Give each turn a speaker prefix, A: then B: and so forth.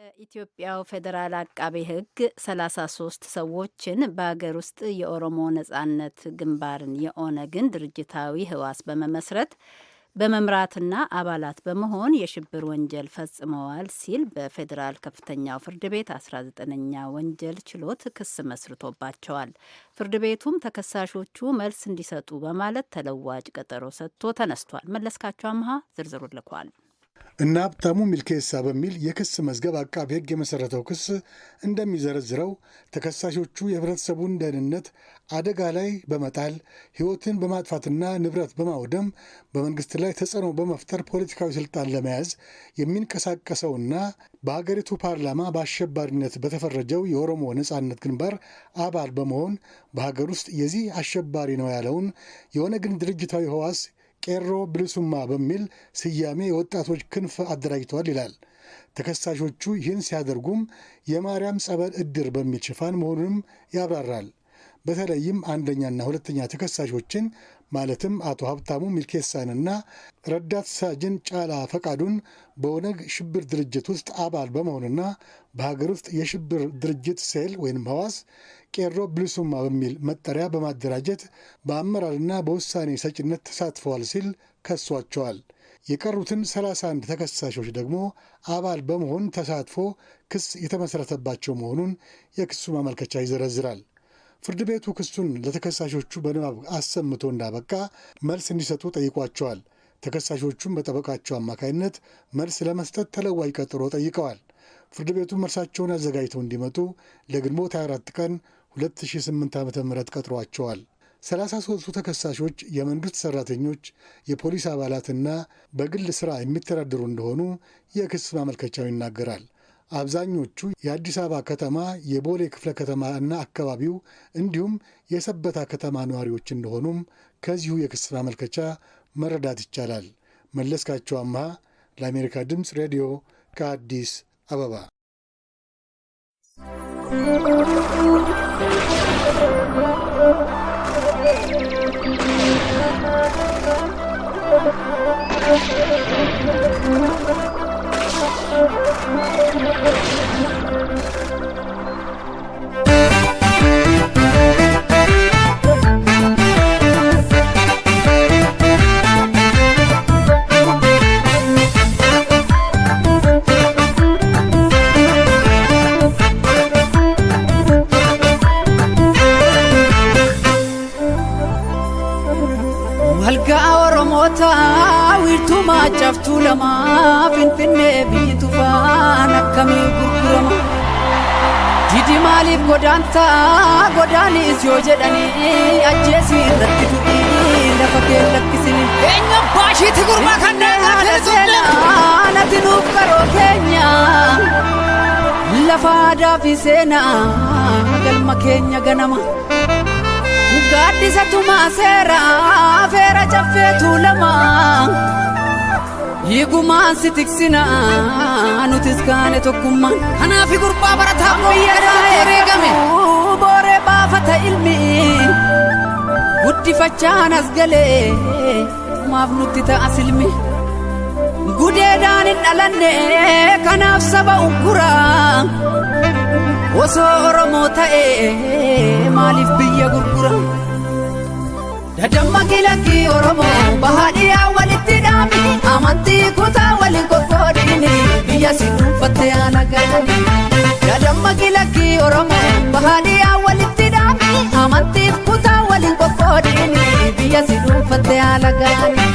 A: የኢትዮጵያው ፌዴራል አቃቤ ሕግ 33 ሰዎችን በሀገር ውስጥ የኦሮሞ ነጻነት ግንባርን የኦነግን ድርጅታዊ ህዋስ በመመስረት በመምራትና አባላት በመሆን የሽብር ወንጀል ፈጽመዋል ሲል በፌዴራል ከፍተኛው ፍርድ ቤት 19ኛ ወንጀል ችሎት ክስ መስርቶባቸዋል። ፍርድ ቤቱም ተከሳሾቹ መልስ እንዲሰጡ በማለት ተለዋጭ ቀጠሮ ሰጥቶ ተነስቷል። መለስካቸው አምሃ ዝርዝሩ ልኳል።
B: እና ሀብታሙ ሚልኬሳ በሚል የክስ መዝገብ አቃቤ ሕግ የመሰረተው ክስ እንደሚዘረዝረው ተከሳሾቹ የህብረተሰቡን ደህንነት አደጋ ላይ በመጣል ሕይወትን በማጥፋትና ንብረት በማውደም በመንግስት ላይ ተጽዕኖ በመፍጠር ፖለቲካዊ ስልጣን ለመያዝ የሚንቀሳቀሰውና በሀገሪቱ ፓርላማ በአሸባሪነት በተፈረጀው የኦሮሞ ነጻነት ግንባር አባል በመሆን በሀገር ውስጥ የዚህ አሸባሪ ነው ያለውን የኦነግን ድርጅታዊ ህዋስ ቄሮ ብልሱማ በሚል ስያሜ የወጣቶች ክንፍ አደራጅተዋል ይላል። ተከሳሾቹ ይህን ሲያደርጉም የማርያም ጸበል ዕድር በሚል ሽፋን መሆኑንም ያብራራል። በተለይም አንደኛና ሁለተኛ ተከሳሾችን ማለትም አቶ ሀብታሙ ሚልኬሳንና ረዳት ሳጅን ጫላ ፈቃዱን በኦነግ ሽብር ድርጅት ውስጥ አባል በመሆንና በሀገር ውስጥ የሽብር ድርጅት ሴል ወይም ህዋስ ቄሮ ብልሱማ በሚል መጠሪያ በማደራጀት በአመራርና በውሳኔ ሰጭነት ተሳትፈዋል ሲል ከሷቸዋል። የቀሩትን 31 ተከሳሾች ደግሞ አባል በመሆን ተሳትፎ ክስ የተመሠረተባቸው መሆኑን የክሱ ማመልከቻ ይዘረዝራል። ፍርድ ቤቱ ክሱን ለተከሳሾቹ በንባብ አሰምቶ እንዳበቃ መልስ እንዲሰጡ ጠይቋቸዋል። ተከሳሾቹም በጠበቃቸው አማካይነት መልስ ለመስጠት ተለዋጭ ቀጠሮ ጠይቀዋል። ፍርድ ቤቱ መልሳቸውን አዘጋጅተው እንዲመጡ ለግንቦት 24 ቀን 2008 ዓ.ም ቀጥሯቸዋል። 33ቱ ተከሳሾች የመንግሥት ሠራተኞች፣ የፖሊስ አባላትና በግል ሥራ የሚተዳደሩ እንደሆኑ የክስ ማመልከቻው ይናገራል። አብዛኞቹ የአዲስ አበባ ከተማ የቦሌ ክፍለ ከተማና አካባቢው እንዲሁም የሰበታ ከተማ ነዋሪዎች እንደሆኑም ከዚሁ የክስ ማመልከቻ መረዳት ይቻላል። መለስካቸው አምሃ ለአሜሪካ ድምፅ ሬዲዮ ከአዲስ አበባ።
C: Wirtuma caftu lama finfinne bitu fan akkami gurgurama didi malif godani isyo jedhani ajjeesi irratti tu'i lafa kee lakkisini eenyu baashiti gurba kanneen nati nuuf karoo keenya lafa aadaa fi seenaa galma keenya ganama Gaddisatuma seera feera jaffeetu lama Yigumaan si tiksina nutis kaane tokkummaan Kanaafi gurbaa barataa mooyyadaa eegame Booree baafata ilmi guddifachaan as galee maaf nutti ta'a silmi Gudeedhaan hin dhalanne kanaaf saba unkuraa Osoo Oromoo ta'ee maaliif biyya gurgura Dadamma kilakki Oromoo bahaadhiyaa walitti dhaami amantii kutaa waliin qoqqoodini biyya si dhuunfattee alagaani Dadamma kilakki Oromoo bahaadhiyaa walitti dhaami amantii kutaa waliin qoqqoodini biyya si dhuunfattee alagaani